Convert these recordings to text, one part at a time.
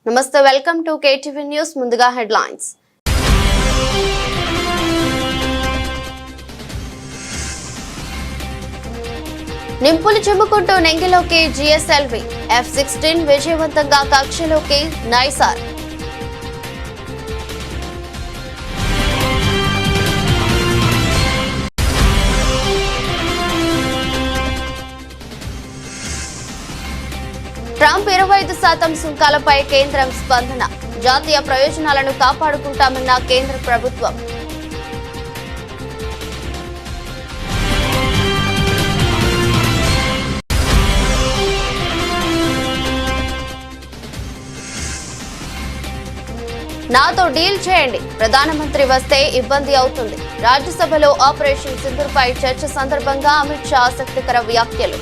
నమస్తే, welcome to KTV news. ముందుగా headlines. నింపులు చిమ్ముకుంటూ నెంగిలోకి GSLV F-16 విజయవంతంగా కక్షలోకి నైసార్. ట్రంప్ 25% సుంకాలపై కేంద్రం స్పందన. జాతీయ ప్రయోజనాలను కాపాడుకుంటామన్న కేంద్ర ప్రభుత్వం. నాతో డీల్ చేయండి, ప్రధానమంత్రి వస్తే ఇబ్బంది అవుతుంది. రాజ్యసభలో ఆపరేషన్ సింధూర్పై చర్చ సందర్భంగా అమిత్ షా ఆసక్తికర వ్యాఖ్యలు.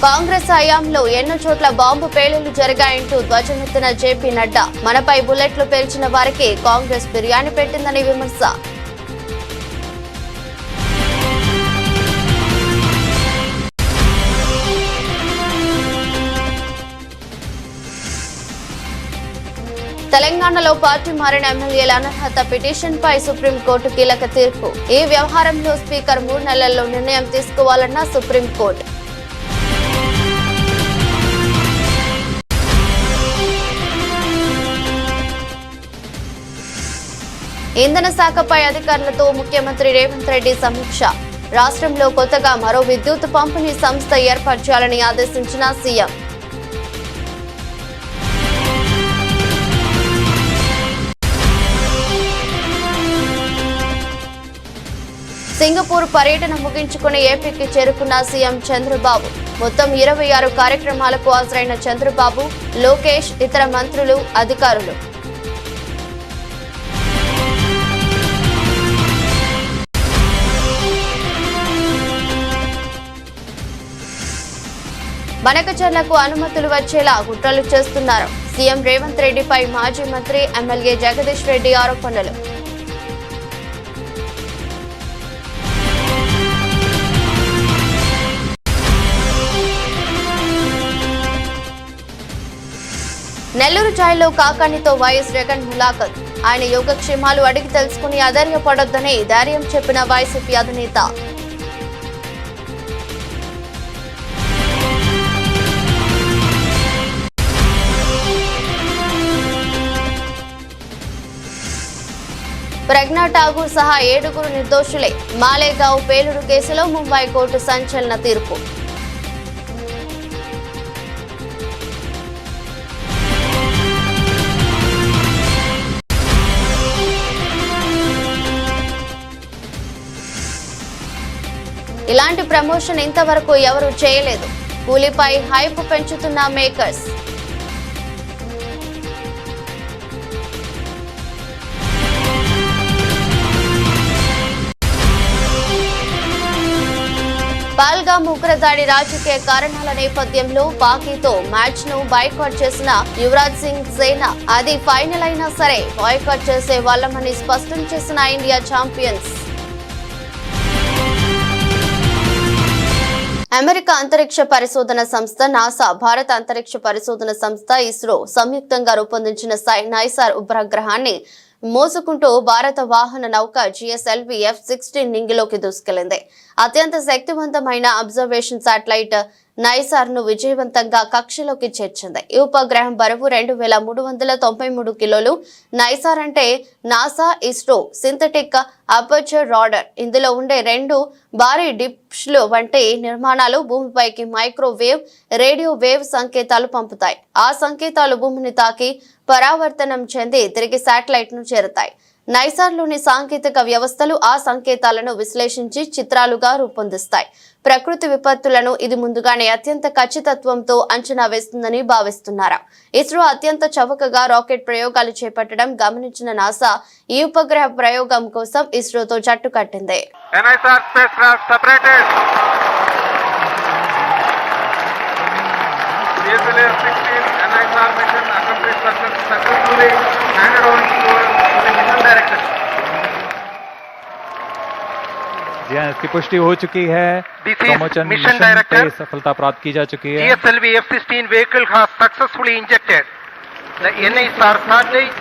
కాంగ్రెస్ హయాంలో ఎన్నో చోట్ల బాంబు పేలుళ్లు జరిగాయంటూ ధ్వజమెత్తిన జేపీ నడ్డా. మనపై బుల్లెట్లు పేల్చిన వారికి కాంగ్రెస్ బిర్యానీ పెట్టిందని విమర్శ. తెలంగాణలో పార్టీ మారిన ఎమ్మెల్యేల అనర్హత పిటిషన్పై సుప్రీంకోర్టు కీలక తీర్పు. ఈ వ్యవహారంలో స్పీకర్ 3 నెలల్లో నిర్ణయం తీసుకోవాలన్న సుప్రీంకోర్టు. ఇంధన శాఖపై అధికారులతో ముఖ్యమంత్రి రేవంత్ రెడ్డి సమీక్ష. రాష్ట్రంలో కొత్తగా మరో విద్యుత్ పంపిణీ సంస్థ ఏర్పాటు చేయాలని ఆదేశించిన సీఎం. సింగపూర్ పర్యటన ముగించుకుని ఏపీకి చేరుకున్న సీఎం చంద్రబాబు. మొత్తం 26 కార్యక్రమాలకు హాజరైన చంద్రబాబు, లోకేష్, ఇతర మంత్రులు, అధికారులు. బనకచర్లకు అనుమతులు వచ్చేలా కుట్రలు చేస్తున్నారు. సీఎం రేవంత్ రెడ్డిపై మాజీ మంత్రి ఎమ్మెల్యే జగదీష్ రెడ్డి ఆరోపణలు. నెల్లూరు జైల్లో కాకాణితో వైఎస్ జగన్ ములాఖత్. ఆయన యోగక్షేమాలు అడిగి తెలుసుకుని అధైర్యపడొద్దని ధైర్యం చెప్పిన వైసీపీ అధినేత. ప్రజ్ఞా ఠాగూర్ సహా 7 నిర్దోషులే. మాలేగావ్ పేలుడు కేసులో ముంబై కోర్టు సంచలన తీర్పు. ఇలాంటి ప్రమోషన్ ఇంతవరకు ఎవరూ చేయలేదు. కూలీపై హైప్ పెంచుతున్న మేకర్స్. పహల్గామ్ ఉగ్రదాడి రాజకీయ కారణాల నేపథ్యంలో పాకీతో మ్యాచ్ ను బాయ్కాట్ చేసిన యువరాజ్ సింగ్ సేన. అది ఫైనల్ అయినా సరే బాయ్కాట్ చేసే వాళ్ళమని స్పష్టం చేసిన ఇండియా ఛాంపియన్స్. అమెరికా అంతరిక్ష పరిశోధన సంస్థ నాసా, భారత అంతరిక్ష పరిశోధన సంస్థ ఇస్రో సంయుక్తంగా రూపొందించిన నైసార్ ఉపగ్రహాన్ని మోసుకుంటూ భారత వాహన నౌక జిఎస్ఎల్వి F-16 నింగిలోకి దూసుకెళ్లింది. అత్యంత శక్తివంతమైన అబ్జర్వేషన్ శాటిలైట్ నైసార్ ను విజయవంతంగా కక్షలోకి చేర్చింది. ఈ ఉపగ్రహం బరువు 2393 కిలోలు. నైసార్ అంటే NASA ISRO synthetic aperture radar. ఇందులో ఉండే 2 భారీ డిష్లు వంటి నిర్మాణాలు భూమిపైకి మైక్రోవేవ్, రేడియో వేవ్ సంకేతాలు పంపుతాయి. ఆ సంకేతాలు భూమిని తాకి పరావర్తనం చెంది తిరిగి శాటిలైట్ ను చేరుతాయి. నైసార్లోని సాంకేతిక వ్యవస్థలు ఆ సంకేతాలను విశ్లేషించి చిత్రాలుగా రూపొందిస్తాయి. ప్రకృతి విపత్తులను ఇది ముందుగానే అత్యంత ఖచ్చితత్వంతో అంచనా వేస్తుందని భావిస్తున్నారు. ఇస్రో అత్యంత చవకగా రాకెట్ ప్రయోగాలు చేపట్టడం గమనించిన నాసా ఈ ఉపగ్రహ ప్రయోగం కోసం ఇస్రోతో జట్టు కట్టింది. इसकी पुष्टि हो चुकी है। This is Mission Director. सफलता प्राप्त की जा चुकी है। GSLV F-16 vehicle has successfully injected the NISR satellite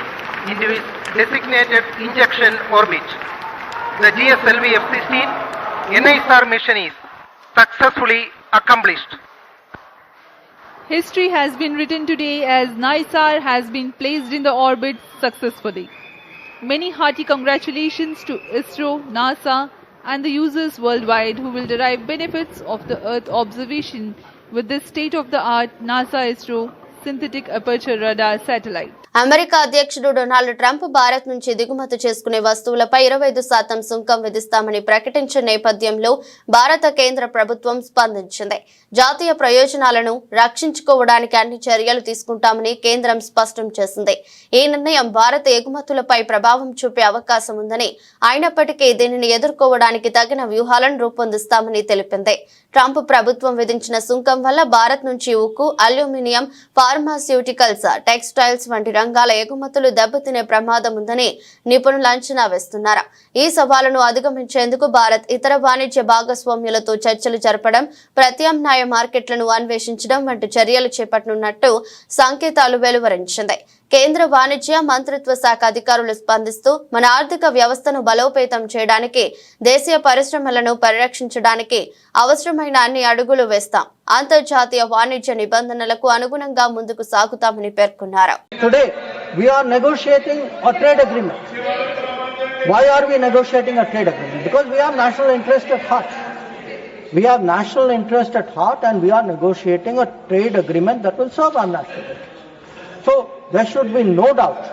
into its designated injection orbit. The GSLV F-16 NISR mission is successfully accomplished. History has been written today as NISR has been placed in the orbit successfully. Many hearty congratulations to ISRO, NASA and the users worldwide who will derive benefits of the Earth observation with this state-of-the-art NASA-ISRO synthetic aperture radar satellite. America అధ్యక్షుడు Donald Trump Bharat నుంచి దిగుమతి చేసుకునే వస్తువులపై 25% సుంకం విధిస్తామని ప్రకటించిన నేపథ్యంలో భారత కేంద్ర ప్రభుత్వం స్పందించింది. జాతీయ ప్రయోజనాలను రక్షించుకోవడానికి అన్ని చర్యలు తీసుకుంటామని కేంద్రం స్పష్టం చేసింది. ఈ నిర్ణయం భారత ఎగుమతులపై ప్రభావం చూపే అవకాశం ఉందని, అయినప్పటికీ దీనిని ఎదుర్కోవడానికి తగిన వ్యూహాలను రూపొందిస్తామని తెలిపింది. ట్రంప్ ప్రభుత్వం విధించిన సుంకం వల్ల భారత్ నుంచి ఉక్కు, అల్యూమినియం, ఫార్మాస్యూటికల్స్, టెక్స్టైల్స్ వంటి రంగాల ఎగుమతులు దెబ్బతినే ప్రమాదం ఉందని నిపుణులు అంచనా వేస్తున్నారు. ఈ సవాలును అధిగమించేందుకు భారత్ ఇతర వాణిజ్య భాగస్వామ్యులతో చర్చలు జరపడం, ప్రత్యామ్నాయ మార్కెట్లను అన్వేషించడం వంటి చర్యలు చేపట్టనున్నట్టు సంకేతాలు వెలువరించింది. కేంద్ర వాణిజ్య మంత్రిత్వ శాఖ అధికారులు స్పందిస్తూ మన ఆర్థిక వ్యవస్థను బలోపేతం చేయడానికి, దేశీయ పరిశ్రమలను పరిరక్షించడానికి అవసరమైన అన్ని అడుగులు వేస్తాం, అంతర్జాతీయ వాణిజ్య నిబంధనలకు అనుగుణంగా ముందుకు సాగుతామని పేర్కొన్నారు. Today we are negotiating a trade agreement. Why are we negotiating a trade agreement? Because we have national interest at heart. We have national interest at heart and we are negotiating a trade agreement that will serve our national interest. So there should be no doubt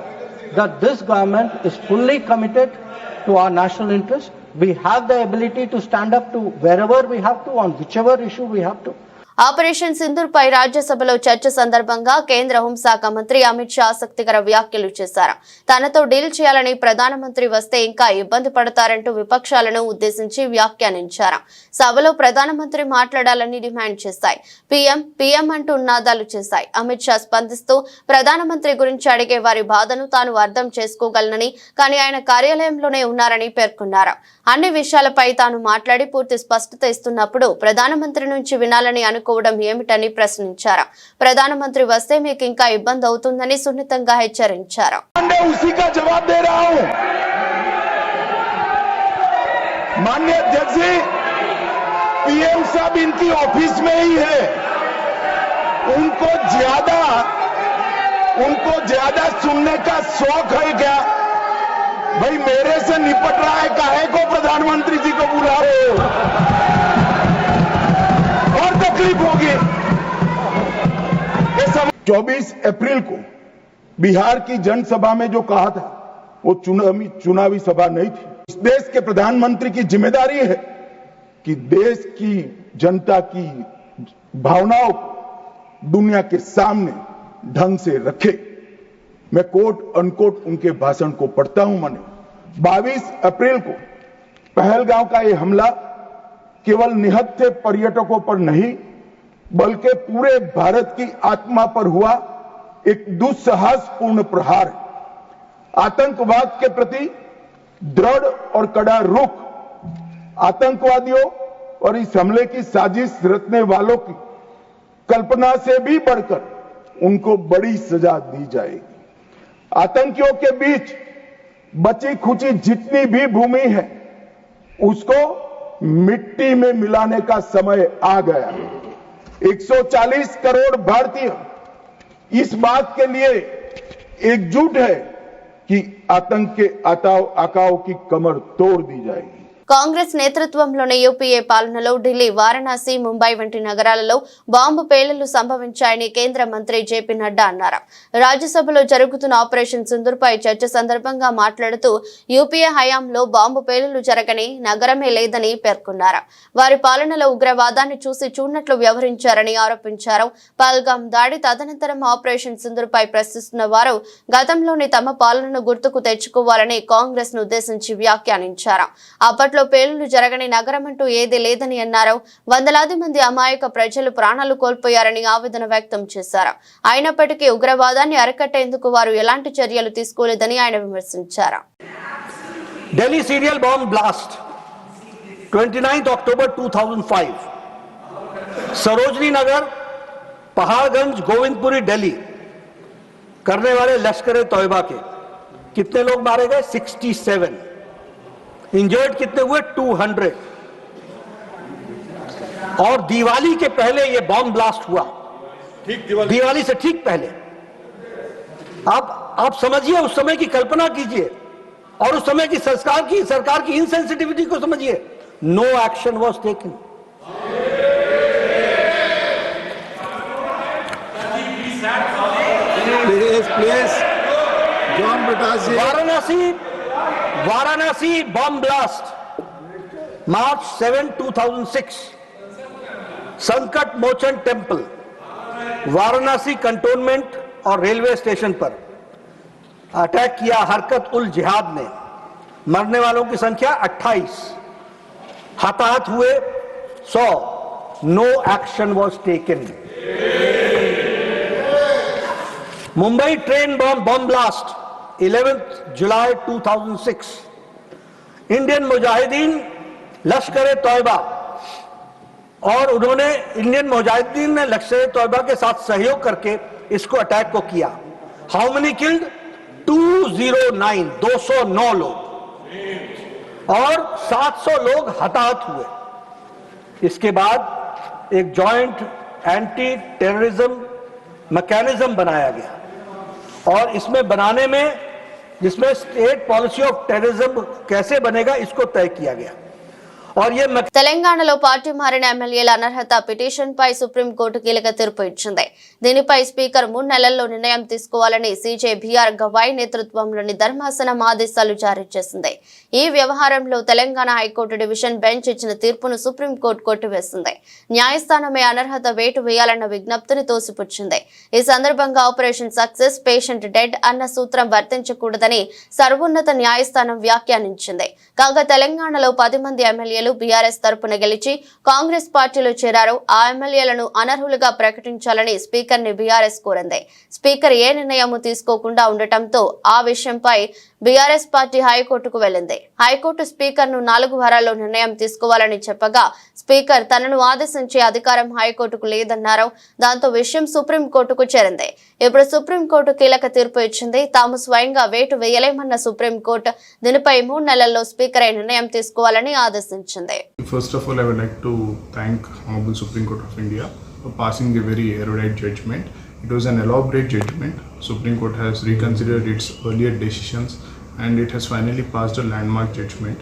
that this government is fully committed to our national interest. We have the ability to stand up to wherever we have to, on whichever issue we have to. Operation Sindoor పై రాజ్యసభలో చర్చ సందర్భంగా కేంద్ర హోంశాఖ మంత్రి అమిత్ షా ఆసక్తికర వ్యాఖ్యలు చేశారు. తనతో డీల్ చేయాలని ప్రధానమంత్రి వస్తే ఇంకా ఇబ్బంది పడతారంటూ విపక్షాలను ఉద్దేశించి వ్యాఖ్యానించారు. సభలో ప్రధానమంత్రి మాట్లాడాలని డిమాండ్ చేశాయి. పీఎం అంటూ నినాదాలు చేశాయి. అమిత్ షా స్పందిస్తూ ప్రధానమంత్రి గురించి అడిగే వారి బాధను తాను అర్థం చేసుకోగలనని, కానీ ఆయన కార్యాలయంలోనే ఉన్నారని పేర్కొన్నారు. అన్ని విషయాలపై తాను మాట్లాడి పూర్తి స్పష్టత ఇస్తున్నప్పుడు ప్రధానమంత్రి నుంచి వినాలని అనుకోవడం ఏమిటని ప్రశ్నించారు. ప్రధానమంత్రి వస్తే మీకు ఇంకా ఇబ్బంది అవుతుందని సున్నితంగా హెచ్చరించారు. माननीय अध्यक्ष जी, पीएम साहब इनकी ऑफिस में ही है, उनको ज्यादा सुनने का शौक है क्या? भाई मेरे से निपट रहा है, काहे को प्रधानमंत्री जी को बुला रहे हो? और तकलीफ होगी। 24 अप्रैल को बिहार की जनसभा में जो कहा था वो चुनावी सभा नहीं थी। इस देश के प्रधानमंत्री की जिम्मेदारी है कि देश की जनता की भावनाओं को दुनिया के सामने ढंग से रखे। मैं कोट अनकोट उनके भाषण को पढ़ता हूं। मैंने 22 अप्रैल को पहलगांव का ये हमला केवल निहत्थे पर्यटकों पर नहीं बल्कि पूरे भारत की आत्मा पर हुआ एक दुस्साहसपूर्ण प्रहार है। आतंकवाद के प्रति दृढ़ और कड़ा रुख, आतंकवादियों और इस हमले की साजिश रचने वालों की कल्पना से भी बढ़कर उनको बड़ी सजा दी जाएगी। आतंकियों के बीच बची खुची जितनी भी भूमि है उसको मिट्टी में मिलाने का समय आ गया। 140 करोड़ भारतीय इस बात के लिए एकजुट है कि आतंक के आकाओं की कमर तोड़ दी जाएगी। కాంగ్రెస్ నేతృత్వంలోని యూపీఏ పాలనలో ఢిల్లీ, వారణాసి, ముంబై వంటి నగరాలలో బాంబు పేలుళ్లు సంభవించాయని కేంద్ర మంత్రి జేపీ నడ్డా అన్నారు. రాజ్యసభలో జరుగుతున్న ఆపరేషన్ సింధూర్ పై చర్చ సందర్భంగా మాట్లాడుతూ యూపీఏ హయాంలో బాంబు పేలుళ్లు జరగని నగరమే లేదని పేర్కొన్నారు. వారి పాలనలో ఉగ్రవాదాన్ని చూసి చూడనట్లు వ్యవహరించారని ఆరోపించారు. పహల్గాం దాడి తదనంతరం ఆపరేషన్ సింధూర్ పై ప్రశ్నిస్తున్న వారు గతంలోని తమ పాలనను గుర్తుకు తెచ్చుకోవాలని కాంగ్రెస్ ను ఉద్దేశించి వ్యాఖ్యానించారు. అప్పట్లో పేలుళ్లు జరగని నగరం అంటూ ఏదీ లేదని అన్నారు. వందలాది మంది అమాయక ప్రజలు ప్రాణాలు కోల్పోయారని ఆవేదన వ్యక్తం చేశారు. అయినప్పటికీ ఉగ్రవాదాన్ని అరికట్టేందుకు వారు ఎలాంటి చర్యలు తీసుకోలేదని ఆయన విమర్శించారు. ఢిల్లీ సీరియల్ బాంబ్ బ్లాస్ట్ 29 अक्टूबर 2005 सरोजनी नगर, पहाड़गंज, गोविंदपुरी, दिल्ली करने वाले लश्कर तौयबा के कितने लोग मारे गए? 67। इंजर्ड कितने हुए? 200। और दिवाली के पहले ये बॉम्ब ब्लास्ट हुआ, ठीक दिवाली से ठीक पहले। आप समझिए, उस समय की कल्पना कीजिए और उस समय की सरकार की इनसेंसिटिविटी को समझिए। No action was taken. Please जॉन बटासी। Varanasi bomb blast March 7, 2006, Sankat Mochan temple, Varanasi cantonment और रेलवे स्टेशन पर अटैक किया हरकत उल जिहाद ने। मरने वालों की संख्या 28, हताहत हुए 100। No action was taken. Mumbai train bomb blast 11 जुलाई 2006, इंडियन मुजाहिदीन लश्कर तौयबा और उन्होंने इंडियन मुजाहिदीन ने लश्कर तौयबा के साथ सहयोग करके इसको अटैक को किया। How many killed? 209 लोग और 700 लोग हताहत हुए। इसके बाद एक जॉइंट एंटी टेररिज्म मैकेनिज्म बनाया गया और इसमें बनाने में जिसमें स्टेट पॉलिसी ऑफ टेररिज्म कैसे बनेगा इसको तय किया गया। और ये తెలంగాణలో పార్టీ మారిన ఎమ్మెల్యేల అనర్హత పిటిషన్ పై సుప్రీంకోర్టు కీలక తీర్పు ఇచ్చింది. దీనిపై స్పీకర్ 3 నెలల్లో నిర్ణయం తీసుకోవాలని సీజే బిఆర్ గవాయ్ నేతృత్వంలోని ధర్మాసనం ఆదేశాలు జారీ చేసింది. ఈ వ్యవహారంలో తెలంగాణ హైకోర్టు డివిజన్ బెంచ్ ఇచ్చిన తీర్పును సుప్రీంకోర్టు కొట్టివేసింది. న్యాయస్థానమే అనర్హత వేటు వేయాలన్న విజ్ఞప్తిని తోసిపుచ్చింది. ఈ సందర్భంగా ఆపరేషన్ సక్సెస్, పేషెంట్ డెడ్ అన్న సూత్రం వర్తించకూడదని సర్వోన్నత న్యాయస్థానం వ్యాఖ్యానించింది. కాగా తెలంగాణలో 10 మంది ఎమ్మెల్యేలు బీఆర్ఎస్ తరపున గెలిచి కాంగ్రెస్ పార్టీలో చేరారు. ఆ ఎమ్మెల్యేలను అనర్హులుగా ప్రకటించాలని స్పీకర్ ని బీఆర్ఎస్ కోరింది. స్పీకర్ ఏ నిర్ణయం తీసుకోకుండా ఉండటంతో ఆ విషయంపై బీఆర్ఎస్ పార్టీ హైకోర్టుకు వెళ్లింది. హైకోర్టు స్పీకర్ ను 4 వారాల్లో నిర్ణయం తీసుకోవాలని చెప్పగా స్పీకర్ తనను ఆదేశించే అధికారం హైకోర్టుకు లేదన్నారు. దాంతో విషయం సుప్రీంకోర్టుకు చేరింది. ఇప్పుడు సుప్రీంకోర్టు కీలక తీర్పు ఇచ్చింది. తాము స్వయంగా వేటు వేయలేమన్న సుప్రీంకోర్టు దీనిపై 3 నెలల్లో స్పీకర్ నిర్ణయం తీసుకోవాలని ఆదేశించింది. First of all, I would like to thank Honorable Supreme Court of India for passing a very erudite judgment. It was an elaborate judgment. Supreme Court has reconsidered its earlier decisions and it has finally passed a landmark judgment.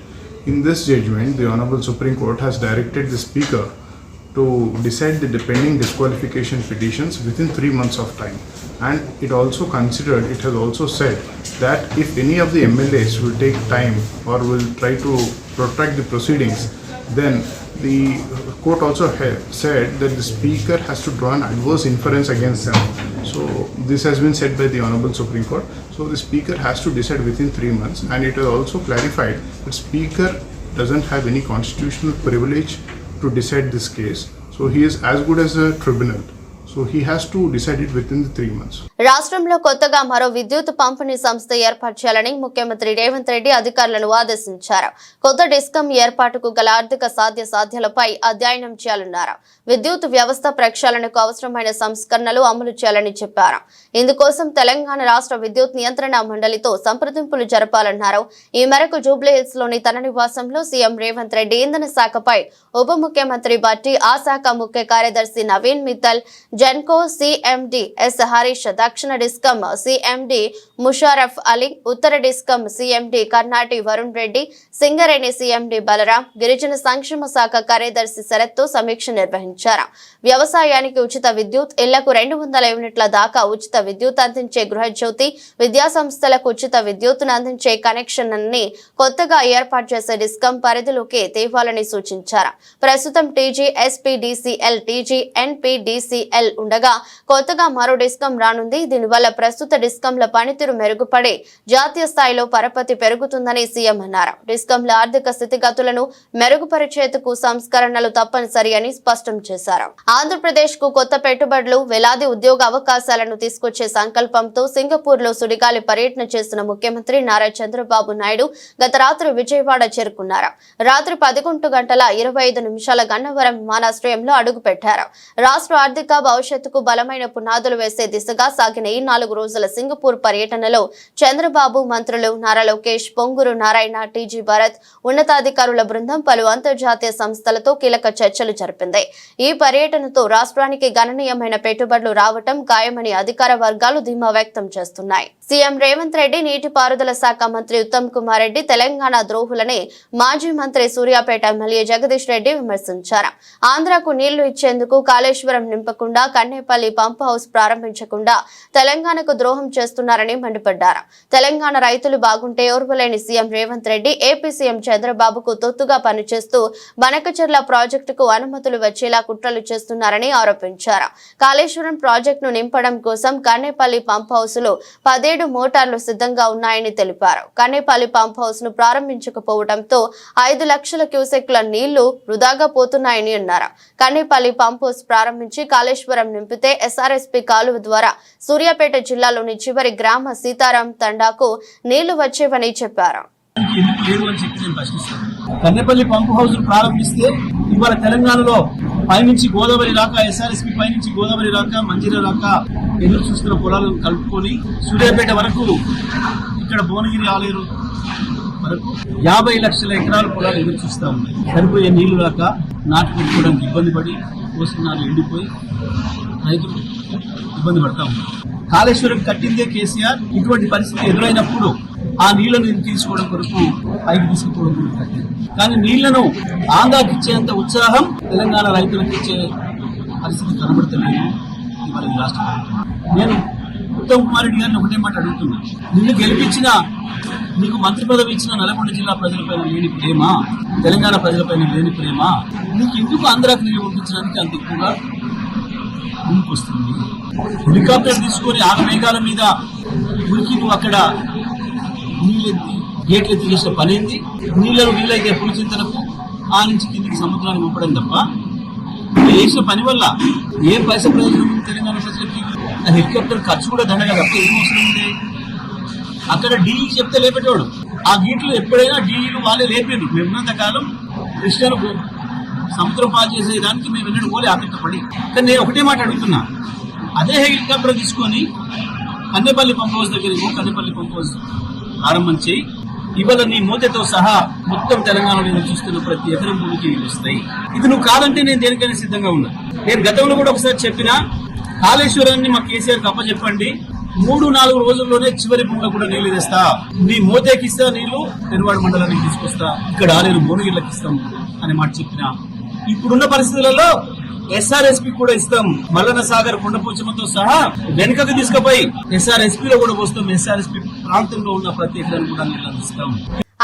In this judgment, the Honorable Supreme Court has directed the Speaker to decide the pending disqualification petitions within 3 months of time. And it has also said that if any of the MLAs will take time or will try to protract the proceedings, then the court also said that the Speaker has to draw an adverse inference against them. So this has been said by the Honorable Supreme Court. So the Speaker has to decide within 3 months, and it has also clarified that Speaker doesn't have any constitutional privilege to decide this case. So he is as good as a tribunal. So he has to decide it within the 3 months. రాష్ట్రంలో కొత్తగా మరో విద్యుత్ పంపిణీ సంస్థ ఏర్పాటు చేయాలని ముఖ్యమంత్రి రేవంత్ రెడ్డి అధికారులను ఆదేశించారు. కొత్త డిస్కమ్ ఏర్పాటుకు గల ఆర్థిక సాధ్యాసాధ్యాలపై అధ్యయనం చేయాలన్నారు. విద్యుత్ వ్యవస్థ ప్రక్షాళనకు అవసరమైన సంస్కరణలు అమలు చేయాలని చెప్పారు. ఇందుకోసం తెలంగాణ రాష్ట్ర విద్యుత్ నియంత్రణ మండలితో సంప్రదింపులు జరపాలన్నారు. ఈ మేరకు జూబ్లీహిల్స్ లోని తన నివాసంలో సీఎం రేవంత్ రెడ్డి ఇంధన శాఖపై ఉప ముఖ్యమంత్రి బట్టి, ఆ శాఖ ముఖ్య కార్యదర్శి నవీన్ మిత్తల్, జెన్కో సిఎండి ఎస్ హరీష్, దక్షిణ డిస్కమ్ సిఎండి ముషారఫ్ అలీ, ఉత్తర discom CMD Karnati Varun Reddy, Singareni CMD Balaram, గిరిజన సంక్షేమ శాఖ కార్యదర్శి శరత్తో సమీక్ష నిర్వహించారు. వ్యవసాయానికి ఉచిత విద్యుత్, ఇళ్లకు 200 యూనిట్ల దాకా ఉచిత విద్యుత్ అందించే గృహజ్యోతి, విద్యా సంస్థలకు ఉచిత విద్యుత్తును అందించే కనెక్షన్ అన్ని కొత్తగా ఏర్పాటు చేసే డిస్కమ్ పరిధిలోకి తేవాలని సూచించారు. ప్రస్తుతం టీజీ ఎస్పీడీసీఎల్, టీజీ ఎన్పీడీసీఎల్ ఉండగా కొత్తగా మరో డిస్కం రానుంది. దీనివల్ల ప్రస్తుత డిస్కంల పనితీరు మెరుగుపడి జాతీయ స్థాయిలో పరపతి పెరుగుతుందని సీఎం అన్నారు. డిస్కంల ఆర్థిక స్థితిగతులను మెరుగుపరిచేందుకు సంస్కరణలు తప్పనిసరి అని స్పష్టం చేశారు. ఆంధ్రప్రదేశ్ కు కొత్త పెట్టుబడులు, వేలాది ఉద్యోగ అవకాశాలను తీసుకొచ్చే సంకల్పంతో సింగపూర్ లో సుడిగాలి పర్యటన చేస్తున్న ముఖ్యమంత్రి నారా చంద్రబాబు నాయుడు గత రాత్రి విజయవాడ చేరుకున్నారు. రాత్రి 11:25 గన్నవరం విమానాశ్రయంలో అడుగుపెట్టారు. రాష్ట్ర ఆర్థిక భవిష్యత్తుకు బలమైన పునాదులు వేసే దిశగా సాగిన ఈ 4 రోజుల సింగపూర్ పర్యటనలో చంద్రబాబు, మంత్రులు నారా లోకేష్, పొంగూరు నారాయణ, టీజీ భరత్, ఉన్నతాధికారుల బృందం పలు అంతర్జాతీయ సంస్థలతో కీలక చర్చలు జరిపింది. ఈ పర్యటనతో రాష్ట్రానికి గణనీయమైన పెట్టుబడులు రావటం ఖాయమని అధికార వర్గాలు ధీమా వ్యక్తం చేస్తున్నాయి. సీఎం రేవంత్ రెడ్డి, నీటిపారుదల శాఖ మంత్రి ఉత్తమ్ కుమార్ రెడ్డి తెలంగాణ ద్రోహులని మాజీ మంత్రి సూర్యాపేట ఎమ్మెల్యే జగదీష్ రెడ్డి విమర్శించారు. ఆంధ్రకు నీళ్లు ఇచ్చేందుకు కాళేశ్వరం నింపకుండా, కన్నేపల్లి పంప్ హౌస్ ప్రారంభించకుండా తెలంగాణకు ద్రోహం చేస్తున్నారని మండిపడ్డారు. తెలంగాణ రైతులు బాగుంటే ఓర్వలేని CM Revanth Reddy AP CM చంద్రబాబుకు తొత్తుగా పనిచేస్తూ బనకచెర్ల ప్రాజెక్టుకు అనుమతులు వచ్చేలా కుట్రలు చేస్తున్నారని ఆరోపించారు. కాళేశ్వరం ప్రాజెక్టును నింపడం కోసం కన్నేపల్లి పంప్ హౌస్ లో 17 మోటార్లు సిద్ధంగా ఉన్నాయని తెలిపారు. కన్నేపల్లి పంప్ హౌస్ ను ప్రారంభించకపోవడంతో 5 లక్షల క్యూసెక్ల నీళ్లు వృధాగా పోతున్నాయని అన్నారు. కన్నేపల్లి పంప్ హౌస్ ప్రారంభించి కాళేశ్వరం నింపితే ఎస్ఆర్ఎస్పీ కాలువ ద్వారా సూర్యాపేట జిల్లాలోని చివరి గ్రామ సీతారాం తండాకు నీళ్లు వచ్చేవని చెప్పారు. కన్నెపల్లి పంప్ హౌస్ ప్రారంభిస్తే ఇవాళ తెలంగాణలో పైనుంచి గోదావరి రాక, ఎస్ఆర్ఎస్పీ పైనుంచి గోదావరి రాక, మంజీరా రాక ఎదురు చూస్తున్న పొలాలను కలుపుకొని సూర్యాపేట వరకు, ఇక్కడ భువనగిరి ఆలేరు వరకు 50 లక్షల ఎకరాల పొలాలు ఎదురు చూస్తూ ఉన్నాయి. సరిపోయే నీళ్లు రాక నాటు పెట్టుకోవడానికి ఇబ్బంది పడి పోస్తున్నాలు ఎండిపోయి రైతులు ఇబ్బంది పడతా ఉన్నారు. కాళేశ్వరం కట్టిందే కేసీఆర్. ఇటువంటి పరిస్థితి ఎదురైనప్పుడు ఆ నీళ్లను తీసుకోవడం కొరకు పైకి తీసుకుపోవడం కొరకు కట్టింది. కానీ నీళ్లను ఆంధ్రాకి ఇచ్చేంత ఉత్సాహం తెలంగాణ రైతులకు ఇచ్చే పరిస్థితి కనబడతలేదు ఇవాళ ఈ రాష్ట్రంలో. నేను ఉత్తమ్ కుమార్ రెడ్డి గారిని ఒకటే మాట అడుగుతున్నా, నిన్ను గెలిపించిన, నీకు మంత్రి పదవి ఇచ్చిన నల్గొండ జిల్లా ప్రజలపైన లేని ప్రేమ, తెలంగాణ ప్రజలపైన లేని ప్రేమ, నీకు ఎందుకు ఆంధ్రాకి నీళ్ళు పంపించడానికి అంత ఎక్కువగా ముందుకు వస్తుంది? హెలికాప్టర్ తీసుకొని ఆగమేఘాల మీద ఉరికి నువ్వు అక్కడ నీళ్ళెత్తి గేట్లు ఎత్తి చేసిన పనేంది? నీళ్ళను వీళ్ళైతే పులిచింతలకు ఆ నుంచి కిందికి సముద్రాన్ని పంపడం తప్ప చేసిన పని వల్ల ఏం పైసా ప్రయోజనం ఉంది తెలంగాణ ప్రజలకి? ఆ హెలికాప్టర్ ఖర్చు కూడా దండగా తప్ప ఏం అవసరం ఉంది? అక్కడ డీఈ చెప్తే లేపేటోడు. ఆ గీట్లు ఎప్పుడైనా డీఈలు వాళ్ళే లేపేది. మేమున్నంత కాలం కృష్ణను సముద్రం పాలు చేసేదానికి మేము ఎన్నడూ పోలే ఆతృతపడి. కానీ నేను ఒకటే మాట అడుగుతున్నా, అదే హెలికాప్టర్ తీసుకొని కన్నెపల్లి పంప్ హౌస్ దగ్గరికి, కన్నెపల్లి పంప్ హౌస్ ప్రారంభం చేయి. ఇవాళ నీ మూతతో సహా మొత్తం తెలంగాణలో చూస్తున్న ప్రతి ఎకరం భూమికి వస్తాయి. ఇది నువ్వు కాదంటే నేను దేనికైనా సిద్ధంగా ఉన్నా. నేను గతంలో కూడా ఒకసారి చెప్పినా, కాళేశ్వరాన్ని మా కేసీఆర్కి అప్పచెప్పండి, 3-4 రోజుల్లోనే చివరి భూమిలో కూడా నీళ్లు తెస్తా. నీ మోతేకిస్తా నీళ్లు పెరువాడ మండలానికి తీసుకొస్తా, ఇక్కడ ఆలేరు భువనగిరికి ఇస్తాం అనే మాట చెప్పినా. ఇప్పుడున్న పరిస్థితులలో ఎస్ఆర్ఎస్పీ కూడా ఇస్తాం. మల్లన్న సాగర్ కొండపోచమ్మతో సహా వెనుకకు తీసుకుపోయి ఎస్ఆర్ఎస్పీలో కూడా పోస్తాం. ఎస్ఆర్ఎస్పీ ప్రాంతంలో ఉన్న ప్రతి ఎకరాన్ని కూడా నీళ్ళు అందిస్తాం.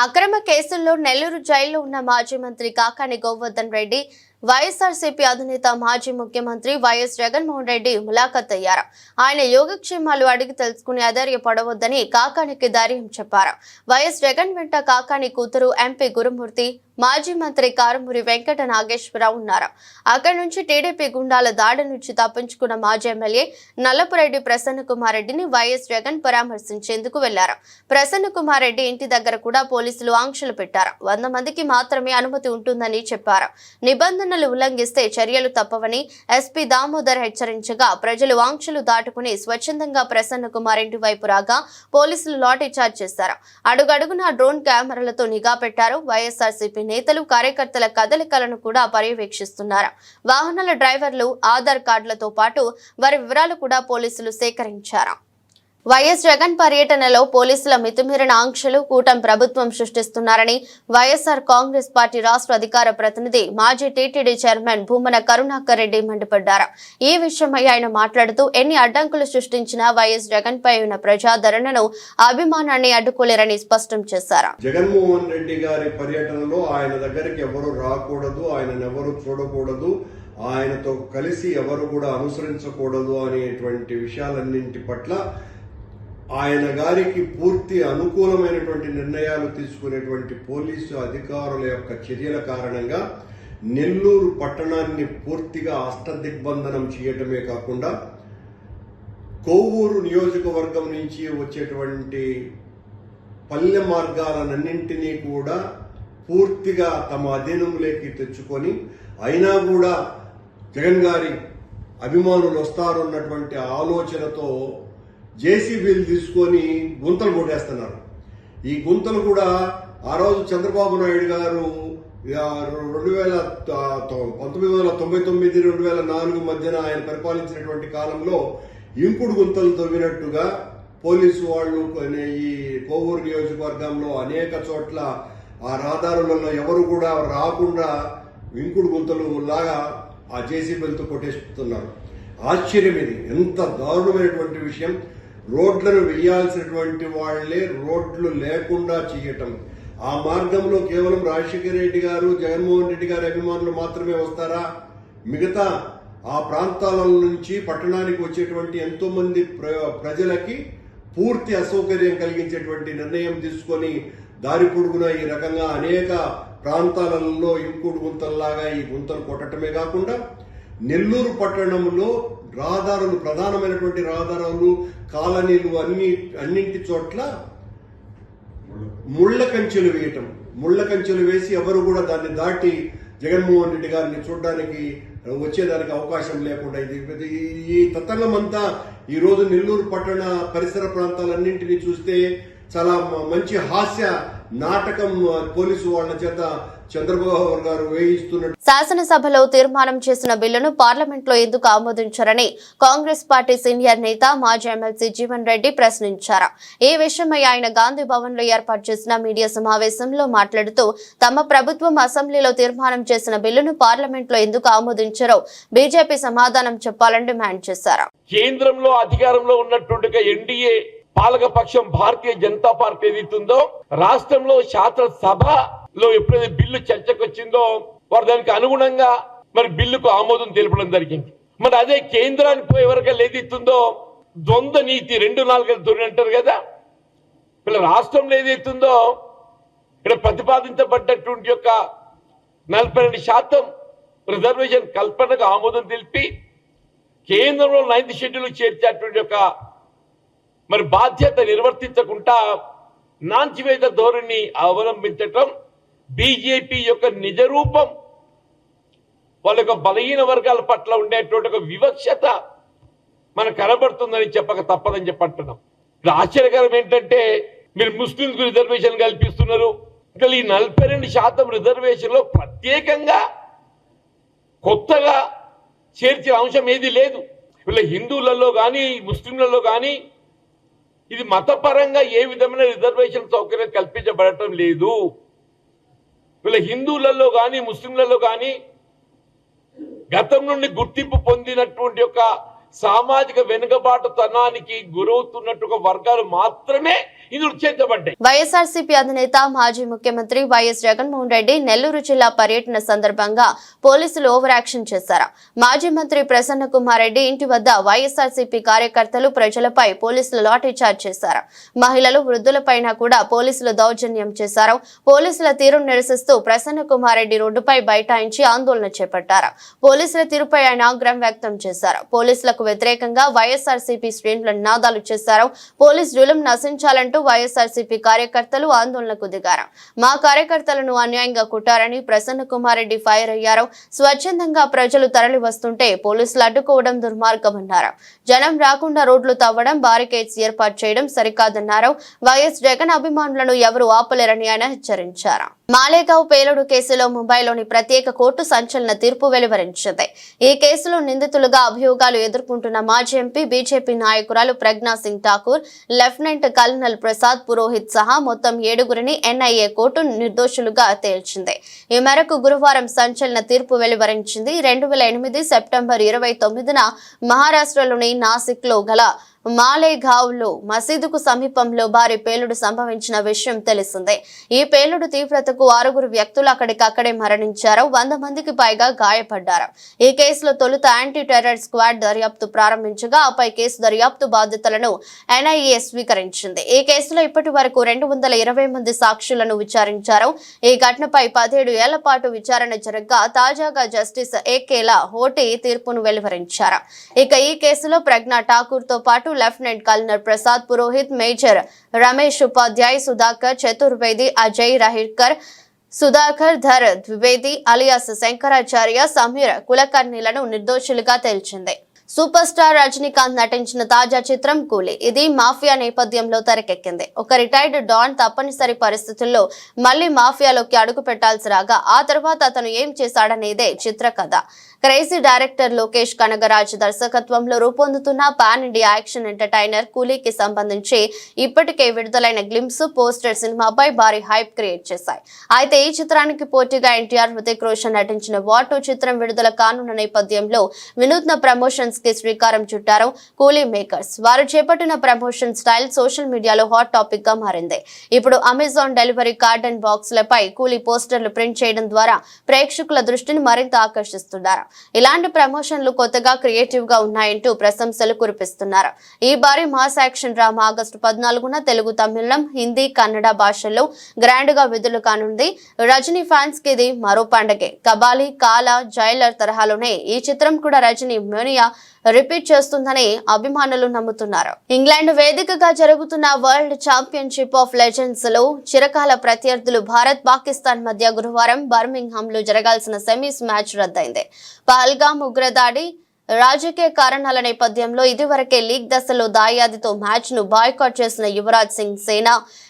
అక్రమ కేసుల్లో నెల్లూరు జైల్లో ఉన్న మాజీ మంత్రి కాకాని గోవర్ధన్ రెడ్డి, వైఎస్ఆర్సీపీ అధినేత మాజీ ముఖ్యమంత్రి వైఎస్ జగన్మోహన్ రెడ్డి ములాఖత్ అయ్యారు. ఆయన యోగక్షేమాలు అడిగి తెలుసుకుని అధైర్యపడవద్దని కాకానికి ధైర్యం చెప్పారు. వైఎస్ జగన్ వెంట కాకాని కూతురు ఎంపీ గురుమూర్తి, మాజీ మంత్రి కారుమూరి వెంకట నాగేశ్వరరావు ఉన్నారు. అక్కడి నుంచి టీడీపీ గుండాల దాడి నుంచి తప్పించుకున్న మాజీ ఎమ్మెల్యే నల్లపురెడ్డి ప్రసన్న కుమార్ రెడ్డిని వైఎస్ జగన్ పరామర్శించేందుకు వెళ్లారు. ప్రసన్న కుమార్ రెడ్డి ఇంటి దగ్గర కూడా పోలీసులు ఆంక్షలు పెట్టారు. 100 మందికి మాత్రమే అనుమతి ఉంటుందని చెప్పారు. నిబంధనలు ఉల్లంఘిస్తే చర్యలు తప్పవని ఎస్పీ దామోదర్ హెచ్చరించగా, ప్రజలు ఆంక్షలు దాటుకుని స్వచ్ఛందంగా ప్రసన్న కుమార్ ఇంటి వైపు రాగా పోలీసులు లాఠీ చార్జ్ చేశారు. అడుగడుగునా డ్రోన్ కెమెరాలతో నిఘా పెట్టారు. వైఎస్ఆర్సీపీ నేతలు, కార్యకర్తల కదలికలను కూడా పర్యవేక్షిస్తున్నారు. వాహనాల డ్రైవర్లు ఆధార్ కార్డులతో పాటు వారి వివరాలు కూడా పోలీసులు సేకరించారు. వైఎస్ జగన్ పర్యటనలో పోలీసుల మితిమీరిన ఆంక్షలు కూటమి ప్రభుత్వం సృష్టిస్తున్నారని వైఎస్ఆర్ కాంగ్రెస్ పార్టీ రాష్ట్ర అధికార ప్రతినిధి మాజీ టీటీడీ చైర్మన్ భూమన కరుణాకర్ రెడ్డి మండిపడ్డారు. ఈ విషయమై ఆయన మాట్లాడుతూ ఎన్ని అడ్డంకులు సృష్టించినా వైఎస్ జగన్ పై ఉన్న ప్రజాదరణను అభిమానాన్ని అడ్డుకోలేరని స్పష్టం చేశారు. జగన్మోహన్ రెడ్డి గారి పర్యటనలో ఆయన దగ్గరికి ఎవరు రాకూడదు, ఆయనను ఎవరు చూడకూడదు, ఆయనతో కలిసి ఎవరు కూడా అనుసరించకూడదు అనేటువంటి విషయాలన్నింటి పట్ల ఆయన గారికి పూర్తి అనుకూలమైనటువంటి నిర్ణయాలు తీసుకునేటువంటి పోలీసు అధికారుల యొక్క చర్యల కారణంగా నెల్లూరు పట్టణాన్ని పూర్తిగా అష్టదిగ్బంధనం చేయటమే కాకుండా కొవ్వూరు నియోజకవర్గం నుంచి వచ్చేటువంటి పల్లె మార్గాలన్నింటినీ కూడా పూర్తిగా తమ అధీనంలోకి తెచ్చుకొని అయినా కూడా జగన్ గారి అభిమానులు వస్తారన్నటువంటి ఆలోచనతో జేసీబీలు తీసుకొని గుంతలు కొట్టేస్తున్నారు. ఈ గుంతలు కూడా ఆ రోజు చంద్రబాబు నాయుడు గారు 1999-2004 మధ్యన ఆయన పరిపాలించినటువంటి కాలంలో ఇంకుడు గుంతలు తవ్వినట్టుగా పోలీసు వాళ్ళు ఈ కోవూరు నియోజకవర్గంలో అనేక చోట్ల ఆ రహదారులలో ఎవరు కూడా రాకుండా ఇంకుడు గుంతలు లాగా ఆ జేసీబీలతో కొట్టేస్తున్నారు. ఆశ్చర్యం, ఇది ఎంత దారుణమైనటువంటి విషయం. రోడ్లను వేయాల్సినటువంటి వాళ్లే రోడ్లు లేకుండా చేయటం. ఆ మార్గంలో కేవలం రాజశేఖర రెడ్డి గారు, జగన్మోహన్ రెడ్డి గారి అభిమానులు మాత్రమే వస్తారా? మిగతా ఆ ప్రాంతాల నుంచి పట్టణానికి వచ్చేటువంటి ఎంతో మంది ప్రజలకి పూర్తి అసౌకర్యం కలిగించేటువంటి నిర్ణయం తీసుకొని దారి పొడుగున ఈ రకంగా అనేక ప్రాంతాలలో ఇంకుడు గుంతల్లాగా ఈ గుంతలు కొట్టడమే కాకుండా నెల్లూరు పట్టణంలో రహదారులు, ప్రధానమైనటువంటి రహదారులు, కాలనీలు అన్నింటి చోట్ల ముళ్ల కంచెలు వేయటం. ముళ్ల కంచెలు వేసి ఎవరు కూడా దాన్ని దాటి జగన్మోహన్ రెడ్డి గారిని చూడడానికి వచ్చేదానికి అవకాశం లేకుండా ఈ తతంగం అంతా ఈ రోజు నెల్లూరు పట్టణ పరిసర ప్రాంతాలన్నింటినీ చూస్తే చాలా మంచి హాస్య నాటకం పోలీసు వాళ్ళ చేత చంద్రబాబు గారు వేయిస్తున్నట్టు. శాసనసభలో తీర్మానం చేసిన బిల్లును పార్లమెంట్ లో ఎందుకు ఆమోదించారని కాంగ్రెస్ పార్టీ సీనియర్ నేత మాజీ ఎమ్మెల్సీ జీవన్ రెడ్డి ప్రశ్నించారు. ఈ విషయమై ఆయన గాంధీ భవన్ లో ఏర్పాటు చేసిన మీడియా సమావేశంలో మాట్లాడుతూ తమ ప్రభుత్వం అసెంబ్లీలో తీర్మానం చేసిన బిల్లును పార్లమెంట్ లో ఎందుకు ఆమోదించారో బీజేపీ సమాధానం చెప్పాలని డిమాండ్ చేశారు. కేంద్రంలో అధికారంలో ఉన్నటువంటి ఎన్డీఏ పాలకపక్షం భారతీయ జనతా పార్టీ ఏదైతుందో రాష్ట్రంలో శాసనసభలో ఎప్పుడైతే బిల్లు చర్చకు వచ్చిందో వారు దానికి అనుగుణంగా మరి బిల్లుకు ఆమోదం తెలపడం జరిగింది. మరి అదే కేంద్రానికి పోయే వరకు ఏదైతుందో ద్వంద్వ నీతి 2-4 ధోరణి అంటారు కదా. వీళ్ళ రాష్ట్రంలో ఏదైతుందో ఇక్కడ ప్రతిపాదించబడ్డటువంటి యొక్క 42% రిజర్వేషన్ కల్పనకు ఆమోదం తెలిపి కేంద్రంలో 9th షెడ్యూల్ చేర్చేటువంటి యొక్క మరి బాధ్యత నిర్వర్తించకుండా నాంచివేత ధోరణి అవలంబించటం బీజేపీ యొక్క నిజ రూపం. వాళ్ళ యొక్క బలహీన వర్గాల పట్ల ఉండేటువంటి ఒక వివక్షత మనకు కనబడుతుందని చెప్పక తప్పదని చెప్పంటున్నాం. ఇప్పుడు ఆశ్చర్యకరం ఏంటంటే మీరు ముస్లింలకు రిజర్వేషన్ కల్పిస్తున్నారు. ఇంకా ఈ 42% రిజర్వేషన్ లో ప్రత్యేకంగా కొత్తగా చేర్చిన అంశం ఏది లేదు. వీళ్ళ హిందువులలో కానీ ముస్లింలలో కానీ ఇది మతపరంగా ఏ విధమైన రిజర్వేషన్ సౌకర్యం కల్పించబడటం లేదు. వీళ్ళ హిందువులలో కానీ ముస్లింలలో కానీ గతం నుండి గుర్తింపు పొందినటువంటి యొక్క సామాజిక వెనుకబాటుతనానికి గురవుతున్నట్టు వర్గాలు మాత్రమే ఇందులో చేర్చబడ్డాయి. వైఎస్ఆర్సీపీ అధినేత మాజీ ముఖ్యమంత్రి వైఎస్ జగన్మోహన్ రెడ్డి నెల్లూరు జిల్లా పర్యటన సందర్భంగా పోలీసులు ఓవర్ యాక్షన్ చేశారు. మాజీ మంత్రి ప్రసన్న కుమార్ రెడ్డి ఇంటి వద్ద వైఎస్ఆర్సీపీ కార్యకర్తలు ప్రజలపై పోలీసులు లాఠీ చార్జ్ చేశారు. మహిళలు, వృద్ధులపైన కూడా పోలీసులు దౌర్జన్యం చేశారు. పోలీసుల తీరును నిరసిస్తూ ప్రసన్న కుమార్ రెడ్డి రోడ్డుపై బైఠాయించి ఆందోళన చేపట్టారు. పోలీసుల తీరుపై ఆయన ఆగ్రహం వ్యక్తం చేశారు. పోలీసులకు వ్యతిరేకంగా వైఎస్ఆర్సీపీ శ్రేణులు నినాదాలు చేశారు. పోలీస్ జులుం నశించాలంటూ వైఎస్ఆర్సీపీ కార్యకర్తలు ఆందోళనకు దిగారు. మా కార్యకర్తలను అన్యాయంగా కుట్టారని ప్రసన్న కుమార్ రెడ్డి ఫైర్ అయ్యారు. స్వచ్ఛందంగా ప్రజలు తరలి వస్తుంటే పోలీసులు అడ్డుకోవడం దుర్మార్గమన్నారు. జనం రాకుండా రోడ్లు తవ్వడం, బారికేడ్స్ ఏర్పాటు చేయడం సరికాదన్నారు. వైఎస్ జగన్ అభిమానులను ఎవరు ఆపలేరని ఆయన హెచ్చరించారు. మాలేగావ్ పేలుడు కేసులో ముంబైలోని ప్రత్యేక కోర్టు సంచలన తీర్పు వెలువరించింది. ఈ కేసులో నిందితులుగా అభియోగాలు ఎదుర్కొంటున్న మాజీ ఎంపీ బీజేపీ నాయకురాలు ప్రజ్ఞా సింగ్ ఠాకూర్, లెఫ్టినెంట్ కల్నల్ ప్రసాద్ పురోహిత్ సహా మొత్తం 7గురిని ఎన్ఐఏ కోర్టు నిర్దోషులుగా తేల్చింది. ఈ మేరకు గురువారం సంచలన తీర్పు వెలువరించింది. 2008 సెప్టెంబర్ 29న మహారాష్ట్రలోని నాసిక్లో గల మాలేగావ్లో మసీదుకు సమీపంలో భారీ పేలుడు సంభవించిన విషయం తెలిసిందే. ఈ పేలుడు తీవ్రతకు 6 వ్యక్తులు అక్కడికక్కడే మరణించారు. 100 మందికి పైగా గాయపడ్డారు. ఈ కేసులో తొలుత యాంటీ టెర్రర్ స్క్వాడ్ దర్యాప్తు ప్రారంభించగా ఆపై కేసు దర్యాప్తు బాధ్యతలను ఎన్ఐఏ స్వీకరించింది. ఈ కేసులో ఇప్పటి వరకు 220 మంది సాక్షులను విచారించారు. ఈ ఘటనపై 17 ఏళ్ల పాటు విచారణ జరగగా తాజాగా జస్టిస్ ఏకేలా హోటీ తీర్పును వెలువరించారు. ఇక ఈ కేసులో ప్రజ్ఞా ఠాకూర్ తో పాటు lieutenant colonel Prasad Purohit, major Ramesh Upadhyay, Sudhakar Chaturvedi, Ajay Rahirkar, Sudhakar Dhar Dwivedi alias Shankaracharya, Sameer కులకర్ణిలను నిర్దోషులుగా తేల్చింది. సూపర్ స్టార్ రజనీకాంత్ నటించిన తాజా చిత్రం కూలీ. ఇది మాఫియా నేపథ్యంలో తెరకెక్కింది. ఒక రిటైర్డ్ డాన్ తప్పనిసరి పరిస్థితుల్లో మళ్లీ మాఫియాలోకి అడుగు పెట్టాల్సి రాగా ఆ తర్వాత అతను ఏం చేశాడనేదే చిత్ర కథ. క్రేజీ డైరెక్టర్ లోకేష్ కనగరాజ్ దర్శకత్వంలో రూపొందుతున్న పాన్ ఇండియా యాక్షన్ ఎంటర్టైనర్ కూలీకి సంబంధించి ఇప్పటికే విడుదలైన గ్లింప్స్, పోస్టర్ సినిమాపై భారీ హైప్ క్రియేట్ చేశాయి. అయితే ఈ చిత్రానికి పోటీగా ఎన్టీఆర్, హృతిక్ రోషన్ నటించిన వార్ 2 చిత్రం విడుదల కానున్న నేపథ్యంలో వినూత్న ప్రమోషన్స్ కి శ్రీకారం చుట్టారు కూలీ మేకర్స్. వారు చేపట్టిన ప్రమోషన్ స్టైల్ సోషల్ మీడియాలో హాట్ టాపిక్ గా మారింది. ఇప్పుడు Amazon delivery card and box లపై కూలీ పోస్టర్లు ప్రింట్ చేయడం ద్వారా ప్రేక్షకుల దృష్టిని మరింత ఆకర్షిస్తున్నారు. ఇలాంటి ప్రమోషన్లు కొత్తగా క్రియేటివ్ గా ఉన్నాయంటూ ప్రశంసలు కురిపిస్తున్నారు. ఈ భారీ మాస్ యాక్షన్ డ్రామా ఆగస్టు 14న తెలుగు, తమిళం, హిందీ, కన్నడ భాషల్లో గ్రాండ్ గా విడుదల కానుంది. రజనీ ఫ్యాన్స్ కి ఇది మరో పండగే. కబాలి, కాలా, జైలర్ తరహాలోనే ఈ చిత్రం కూడా రజనీ మేనియా రిపీట్ చేస్తుందని అభిమానులు నమ్ముతున్నారు. ఇంగ్లాండ్ వేదికగా జరుగుతున్న వరల్డ్ ఛాంపియన్షిప్ ఆఫ్ లెజెండ్స్ లో చిరకాల ప్రత్యర్థులు భారత్, పాకిస్తాన్ మధ్య గురువారం బర్మింగ్హామ్ లో జరగాల్సిన సెమీస్ మ్యాచ్ రద్దయింది. పహల్గామ్ ఉగ్రదాడి, రాజకీయ కారణాల నేపథ్యంలో ఇదివరకే లీగ్ దశలో దాయాదితో మ్యాచ్ ను బాయ్కాట్ చేసిన యువరాజ్ సింగ్ సేన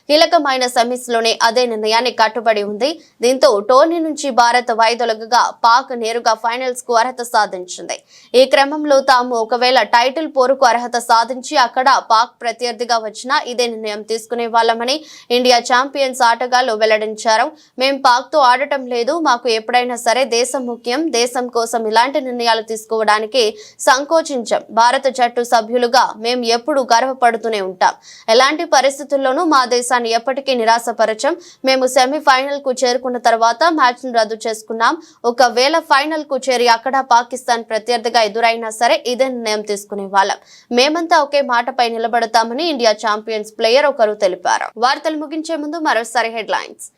కీలకమైన సెమీస్ లోనే అదే నిర్ణయాన్ని కట్టుబడి ఉంది. దీంతో టోర్నీ నుంచి భారత్ వైదొలగగా పాక్ నేరుగా ఫైనల్స్ కు అర్హత సాధించింది. ఈ క్రమంలో తాము ఒకవేళ టైటిల్ పోరుకు అర్హత సాధించి అక్కడ పాక్ ప్రత్యర్థిగా వచ్చినా ఇదే నిర్ణయం తీసుకునే వాళ్ళమని ఇండియా ఛాంపియన్స్ ఆటగాళ్లు వెల్లడించారు. మేం పాక్ తో ఆడటం లేదు. మాకు ఎప్పుడైనా సరే దేశం ముఖ్యం. దేశం కోసం ఇలాంటి నిర్ణయాలు తీసుకోవడానికి సంకోచించాం. భారత జట్టు సభ్యులుగా మేం ఎప్పుడూ గర్వపడుతూనే ఉంటాం. ఎలాంటి పరిస్థితుల్లోనూ మా దేశాన్ని ఎప్పటికీ నిరాశపరచం. మేము సెమీఫైనల్ కు చేరుకున్న తర్వాత మ్యాచ్ ను రద్దు చేసుకున్నాం. ఒకవేళ ఫైనల్ కు చేరి అక్కడ పాకిస్తాన్ ప్రత్యర్థిగా ఎదురైనా సరే ఇదే నిర్ణయం తీసుకునే వాళ్ళం. మేమంతా ఒకే మాటపై నిలబడతామని ఇండియా ఛాంపియన్స్ ప్లేయర్ ఒకరు తెలిపారు. వార్తలు ముగించే ముందు మరోసారి హెడ్లైన్స్.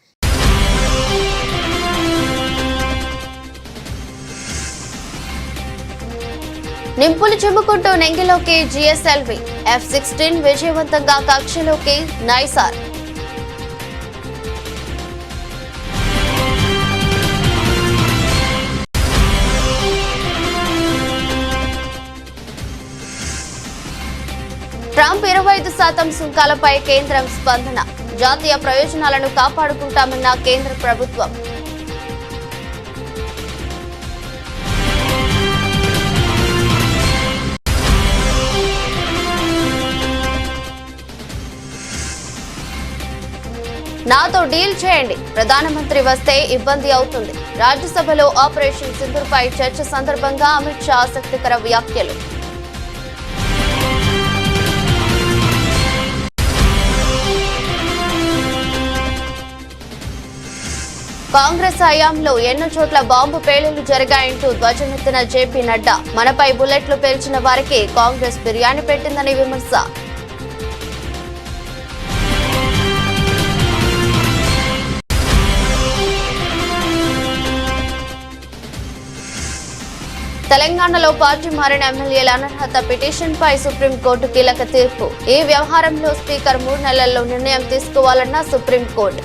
నింపులు చిమ్ముకుంటూ నెంగిలోకి జిఎస్ఎల్వి, F-16 విజయవంతంగా కక్షలోకి నైసార్. ట్రంప్ 25% సుంకాలపై కేంద్రం స్పందన. జాతీయ ప్రయోజనాలను కాపాడుకుంటామన్న కేంద్ర ప్రభుత్వం. నాతో డీల్ చేయండి, ప్రధానమంత్రి వస్తే ఇబ్బంది అవుతుంది. రాజ్యసభలో ఆపరేషన్ సింధూర్పై చర్చ సందర్భంగా అమిత్ షా ఆసక్తికర వ్యాఖ్యలు. కాంగ్రెస్ హయాంలో ఎన్నో చోట్ల బాంబు పేలుళ్లు జరిగాయంటూ ధ్వజమెత్తిన జేపీ నడ్డా. మనపై బుల్లెట్లు పేల్చిన వారికి కాంగ్రెస్ బిర్యానీ పెట్టిందని విమర్శ. తెలంగాణలో పార్టీ మారిన ఎమ్మెల్యేల అనర్హత పిటిషన్పై సుప్రీంకోర్టు కీలక తీర్పు. ఈ వ్యవహారంలో స్పీకర్ 3 నెలల్లో నిర్ణయం తీసుకోవాలన్న సుప్రీంకోర్టు.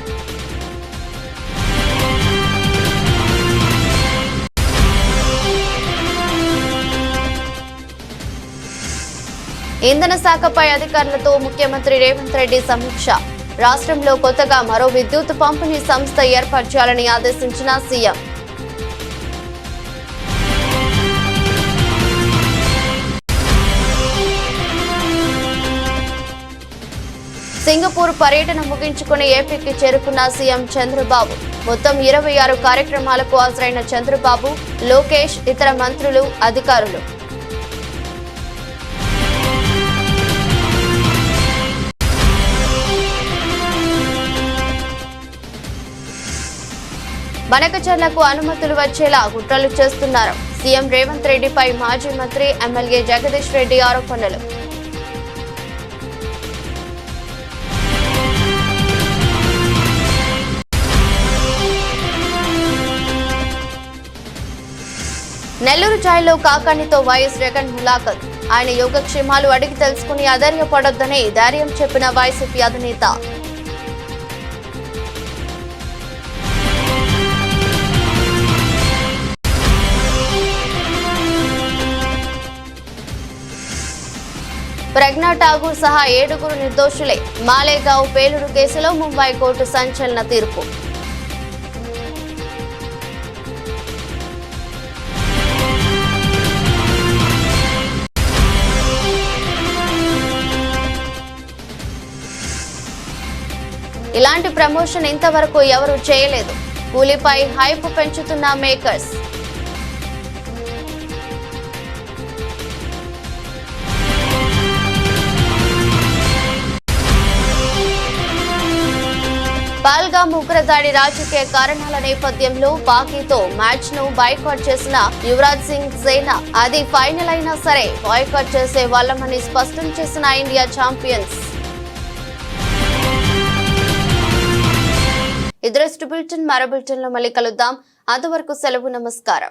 ఇంధన శాఖపై అధికారులతో ముఖ్యమంత్రి రేవంత్ రెడ్డి సమీక్ష. రాష్ట్రంలో కొత్తగా మరో విద్యుత్ పంపిణీ సంస్థ ఏర్పాటు చేయాలని ఆదేశించిన సీఎం. సింగపూర్ పర్యటన ముగించుకుని ఏపీకి చేరుకున్న సీఎం చంద్రబాబు. మొత్తం 26 కార్యక్రమాలకు హాజరైన చంద్రబాబు, లోకేష్, ఇతర మంత్రులు, అధికారులు. బనకచర్లకు అనుమతులు వచ్చేలా కుట్రలు చేస్తున్నారు. సీఎం రేవంత్ రెడ్డిపై మాజీ మంత్రి ఎమ్మెల్యే జగదీష్ రెడ్డి ఆరోపణలు. నెల్లూరు జైల్లో కాకాణితో వైఎస్ జగన్ ములాఖత్. ఆయన యోగక్షేమాలు అడిగి తెలుసుకుని అధైర్యపడొద్దని ధైర్యం చెప్పిన వైసీపీ అధినేత. ప్రజ్ఞా ఠాగూర్ సహా 7 నిర్దోషులే. మాలేగావ్ పేలుడు కేసులో ముంబై కోర్టు సంచలన తీర్పు. ఇలాంటి ప్రమోషన్ ఇంతవరకు ఎవరూ చేయలేదు. కూలీపై హైప్ పెంచుతున్న మేకర్స్. పహల్గామ్ ఉగ్రదాడి రాజకీయ కారణాల నేపథ్యంలో పాకీతో మ్యాచ్ ను బాయ్కాట్ చేసిన యువరాజ్ సింగ్ సేన అది ఫైనల్ అయినా సరే బాయ్కాట్ చేసే వాళ్ళమని స్పష్టం చేసిన ఇండియా ఛాంపియన్స్. ఇదరస్ట్ బులెటిన్ మరో బులెటిన్ లో మళ్ళీ కలుద్దాం. అంతవరకు సెలవు, నమస్కారం.